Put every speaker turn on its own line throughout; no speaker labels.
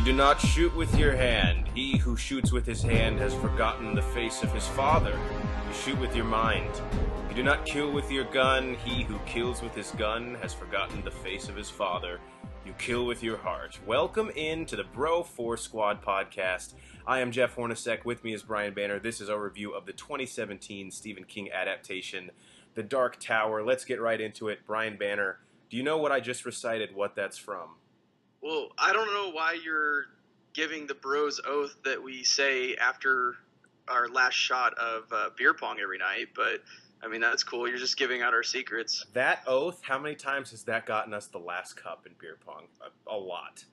You do not shoot with your hand. He who shoots with his hand has forgotten the face of his father. You shoot with your mind. You do not kill with your gun. He who kills with his gun has forgotten the face of his father. You kill with your heart. Welcome in to the Bro 4 Squad podcast. I am Jeff Hornacek. With me is Brian Banner. This is our review of the 2017 Stephen King adaptation, The Dark Tower. Let's get right into it. Brian Banner, do you know what I just recited, what that's from?
Well, I don't know why you're giving the bros oath that we say after our last shot of beer pong every night, but I mean, that's cool. You're just giving out our secrets.
That oath, how many times has that gotten us the last cup in beer pong? A lot,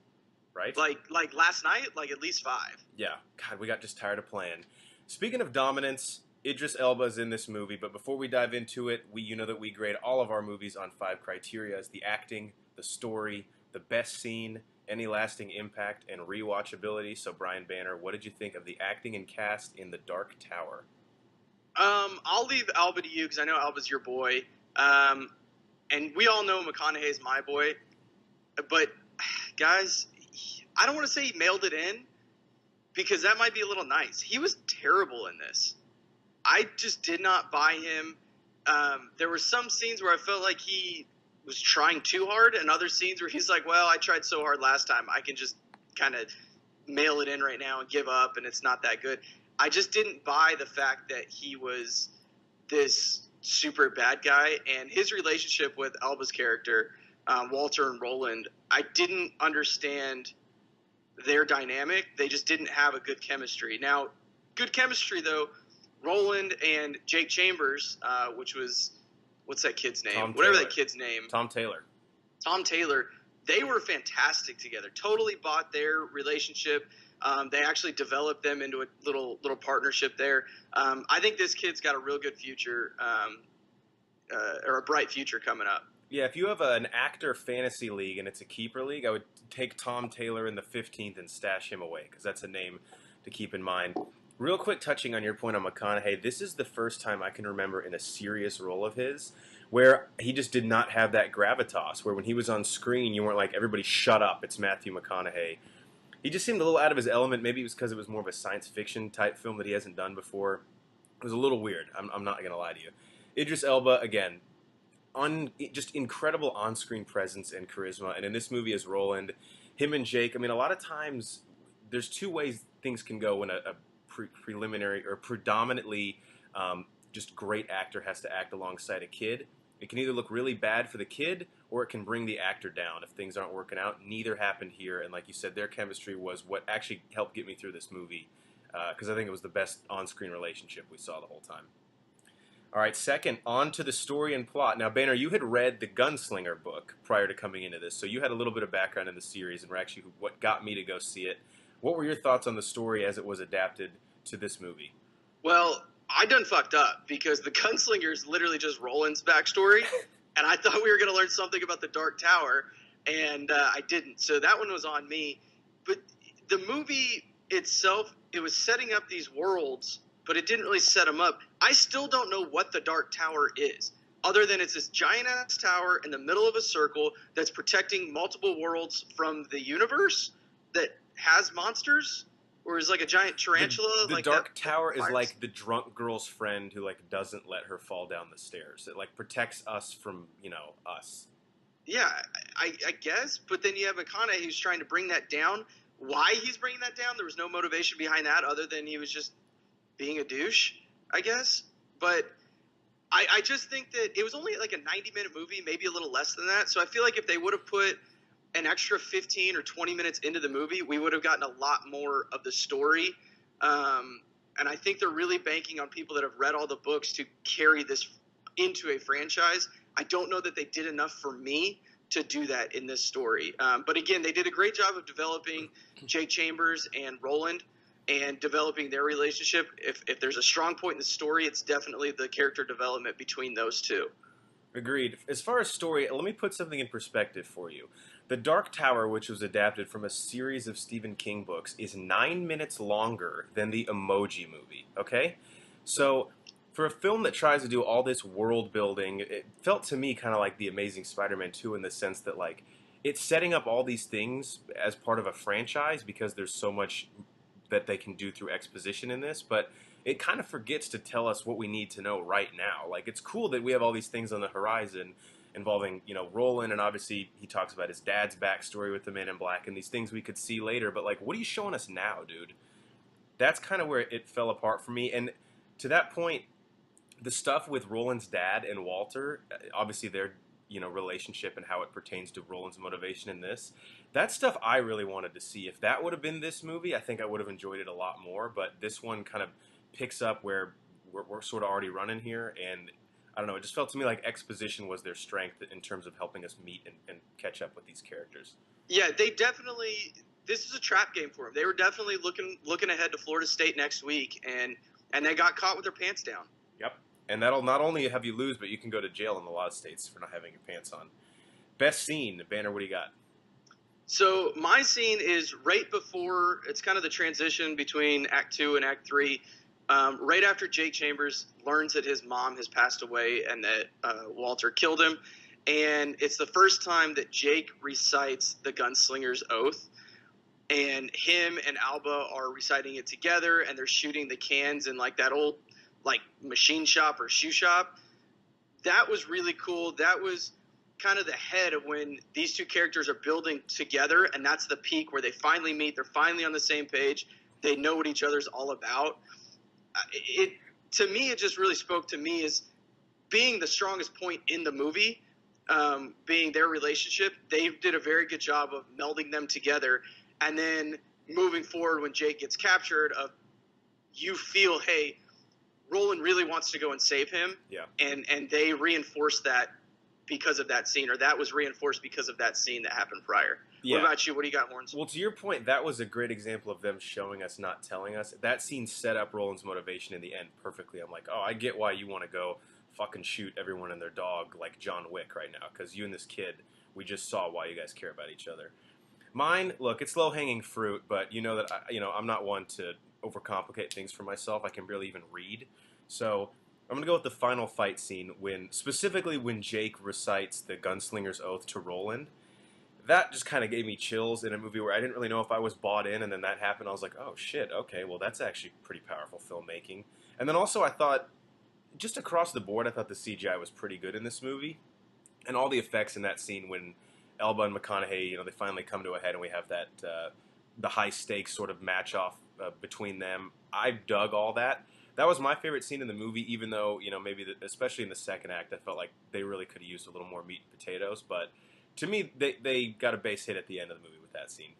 right?
Like last night, like at least 5.
Yeah. God, we got just tired of playing. Speaking of dominance, Idris Elba is in this movie, but before we dive into it, you know that we grade all of our movies on 5 criteria: as the acting, the story, the best scene, any lasting impact, and rewatchability. So, Brian Banner, what did you think of the acting and cast in The Dark Tower?
I'll leave Alba to you because I know Alba's your boy. And we all know McConaughey's my boy. But, guys, I don't want to say he mailed it in because that might be a little nice. He was terrible in this. I just did not buy him. There were some scenes where I felt like he was trying too hard, and other scenes where he's like, well, I tried so hard last time, I can just kind of mail it in right now and give up, and it's not that good. I just didn't buy the fact that he was this super bad guy, and his relationship with Elba's character, Walter and Roland, I didn't understand their dynamic. They just didn't have a good chemistry. Now, good chemistry, though, Roland and Jake Chambers, which was, what's that kid's name? Whatever that kid's name.
Tom Taylor.
Tom Taylor. They were fantastic together. Totally bought their relationship. They actually developed them into a little partnership there. I think this kid's got a real good future, or a bright future coming up.
Yeah, if you have an actor fantasy league and it's a keeper league, I would take Tom Taylor in the 15th and stash him away, because that's a name to keep in mind. Real quick, touching on your point on McConaughey, this is the first time I can remember in a serious role of his where he just did not have that gravitas, where when he was on screen, you weren't like, everybody shut up, it's Matthew McConaughey. He just seemed a little out of his element. Maybe it was because it was more of a science fiction type film that he hasn't done before. It was a little weird. I'm not going to lie to you. Idris Elba, again, just incredible on-screen presence and charisma. And in this movie as Roland, him and Jake, I mean, a lot of times there's 2 ways things can go when a preliminary or predominantly just great actor has to act alongside a kid. It can either look really bad for the kid, or it can bring the actor down if things aren't working out. Neither happened here, and like you said, their chemistry was what actually helped get me through this movie, because I think it was the best on-screen relationship we saw the whole time. All right, second, on to the story and plot. Now, Banner, you had read the Gunslinger book prior to coming into this, so you had a little bit of background in the series, and were actually what got me to go see it. What were your thoughts on the story as it was adapted to this movie?
Well, I done fucked up because the Gunslinger is literally just Roland's backstory, and I thought we were going to learn something about the Dark Tower, and I didn't. So that one was on me. But the movie itself, it was setting up these worlds, but it didn't really set them up. I still don't know what the Dark Tower is, other than it's this giant-ass tower in the middle of a circle that's protecting multiple worlds from the universe that has monsters. Or is like a giant tarantula?
The Dark Tower is like the drunk girl's friend who like doesn't let her fall down the stairs. It like protects us from, us.
Yeah, I guess. But then you have McConaughey who's trying to bring that down. Why he's bringing that down, there was no motivation behind that other than he was just being a douche, I guess. But I just think that it was only like a 90-minute movie, maybe a little less than that. So I feel like if they would have put an extra 15 or 20 minutes into the movie, we would have gotten a lot more of the story. And I think they're really banking on people that have read all the books to carry this into a franchise. I don't know that they did enough for me to do that in this story. But again, they did a great job of developing Jake Chambers and Roland and developing their relationship. If there's a strong point in the story, it's definitely the character development between those two.
Agreed. As far as story, let me put something in perspective for you. The Dark Tower, which was adapted from a series of Stephen King books, is 9 minutes longer than the Emoji Movie, okay? So, for a film that tries to do all this world building, it felt to me kind of like The Amazing Spider-Man 2 in the sense that, like, it's setting up all these things as part of a franchise because there's so much that they can do through exposition in this, but it kind of forgets to tell us what we need to know right now. Like, it's cool that we have all these things on the horizon involving, Roland, and obviously he talks about his dad's backstory with the Man in Black and these things we could see later, but like, what are you showing us now, dude? That's kind of where it fell apart for me. And to that point, the stuff with Roland's dad and Walter, obviously their relationship and how it pertains to Roland's motivation in this, that stuff I really wanted to see. If that would have been this movie, I think I would have enjoyed it a lot more. But this one kind of picks up where we're sort of already running here, and I don't know. It just felt to me like exposition was their strength in terms of helping us meet and catch up with these characters.
Yeah, they definitely. This is a trap game for them. They were definitely looking ahead to Florida State next week, and they got caught with their pants down.
Yep. And that'll not only have you lose, but you can go to jail in a lot of states for not having your pants on. Best scene, Banner, what do you got?
So my scene is right before, it's kind of the transition between Act 2 and Act 3. Right after Jake Chambers learns that his mom has passed away and that Walter killed him. And it's the first time that Jake recites the Gunslinger's Oath. And him and Alba are reciting it together, and they're shooting the cans in like that old like machine shop or shoe shop. That was really cool. That was kind of the head of when these two characters are building together, and that's the peak where they finally meet. They're finally on the same page. They know what each other's all about. To me, it just really spoke to me as being the strongest point in the movie, being their relationship. They did a very good job of melding them together. And then moving forward when Jake gets captured, you feel, hey, Roland really wants to go and save him.
Yeah.
And they reinforce that because of that scene, or that was reinforced because of that scene that happened prior. Yeah. What about you? What do you got, Horns?
Well, to your point, that was a great example of them showing us, not telling us. That scene set up Roland's motivation in the end perfectly. I'm like, oh, I get why you want to go fucking shoot everyone and their dog like John Wick right now, because you and this kid, we just saw why you guys care about each other. Mine, look, it's low-hanging fruit, but you know that I'm not one to overcomplicate things for myself. I can barely even read. So I'm going to go with the final fight scene, specifically when Jake recites the Gunslinger's Oath to Roland. That just kind of gave me chills in a movie where I didn't really know if I was bought in, and then that happened. I was like, oh, shit, okay, well, that's actually pretty powerful filmmaking. And then also I thought, just across the board, I thought the CGI was pretty good in this movie. And all the effects in that scene when Elba and McConaughey, they finally come to a head, and we have that the high stakes sort of match off between them. I dug all that. That was my favorite scene in the movie, even though maybe especially in the second act, I felt like they really could have used a little more meat and potatoes. But to me, they got a base hit at the end of the movie with that scene.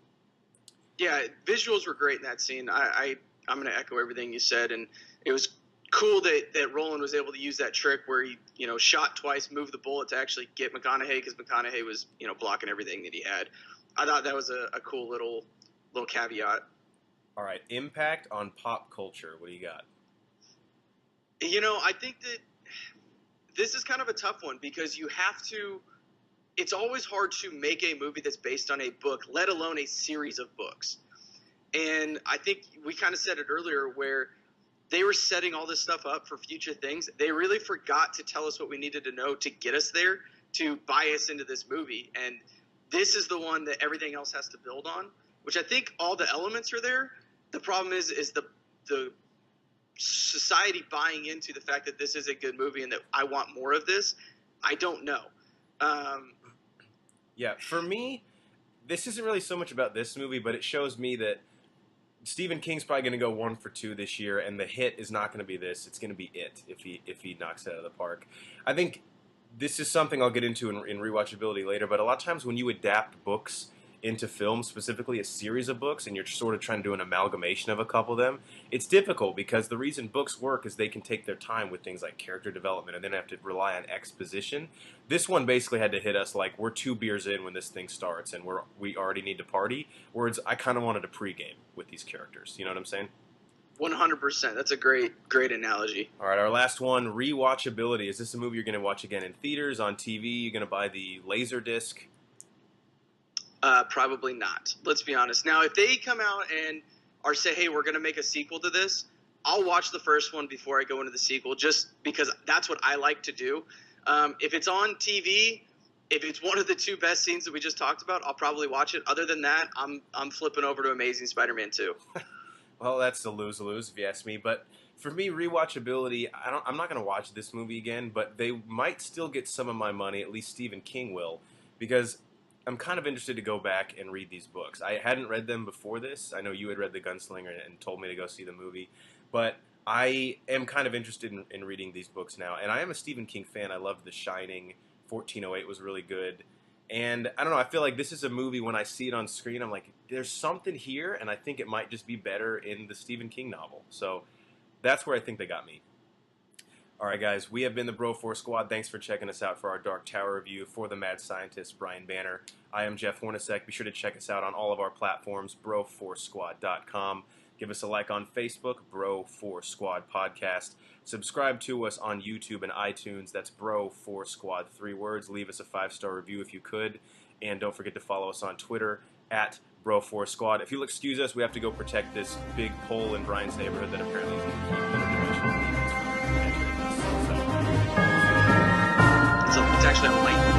Yeah, visuals were great in that scene. I'm going to echo everything you said, and it was cool that Roland was able to use that trick where he, shot twice, moved the bullet to actually get McConaughey, because McConaughey was, blocking everything that he had. I thought that was a cool little caveat.
All right, impact on pop culture. What do you got?
I think that this is kind of a tough one because you have to – it's always hard to make a movie that's based on a book, let alone a series of books. And I think we kind of said it earlier where – they were setting all this stuff up for future things. They really forgot to tell us what we needed to know to get us there, to buy us into this movie. And this is the one that everything else has to build on, which I think all the elements are there. The problem is the society buying into the fact that this is a good movie and that I want more of this. I don't know.
Yeah, for me, this isn't really so much about this movie, but it shows me that Stephen King's probably going to go 1 for 2 this year, and the hit is not going to be this. It's going to be it if he knocks it out of the park. I think this is something I'll get into in rewatchability later, but a lot of times when you adapt books into film, specifically a series of books, and you're sort of trying to do an amalgamation of a couple of them, it's difficult because the reason books work is they can take their time with things like character development and then have to rely on exposition. This one basically had to hit us like we're 2 beers in when this thing starts and we already need to party, whereas I kind of wanted a pregame with these characters. You know what I'm saying?
100%. That's a great analogy.
All right, our last one, rewatchability. Is this a movie you're going to watch again in theaters, on TV? You're going to buy the laser disc?
Probably not. Let's be honest. Now, if they come out and are say, hey, we're going to make a sequel to this, I'll watch the first one before I go into the sequel, just because that's what I like to do. If it's on TV, if it's one of the two best scenes that we just talked about, I'll probably watch it. Other than that, I'm flipping over to Amazing Spider-Man 2.
Well, that's a lose-lose if you ask me. But for me, rewatchability, I'm not going to watch this movie again, but they might still get some of my money. At least Stephen King will, because I'm kind of interested to go back and read these books. I hadn't read them before this. I know you had read The Gunslinger and told me to go see the movie, but I am kind of interested in reading these books now. And I am a Stephen King fan. I loved The Shining. 1408 was really good. And I don't know, I feel like this is a movie, when I see it on screen, I'm like, there's something here, and I think it might just be better in the Stephen King novel. So that's where I think they got me. All right, guys, we have been the Bro Force Squad. Thanks for checking us out for our Dark Tower review. For the mad scientist, Brian Banner, I am Jeff Hornacek. Be sure to check us out on all of our platforms, broforcesquad.com. Give us a like on Facebook, Bro Force Squad Podcast. Subscribe to us on YouTube and iTunes. That's Bro Force Squad, 3 words. Leave us a 5-star review if you could. And don't forget to follow us on Twitter at Bro Force Squad. If you'll excuse us, we have to go protect this big pole in Brian's neighborhood that apparently is going to keep interdimensional demons from entering us. So,
It's actually a light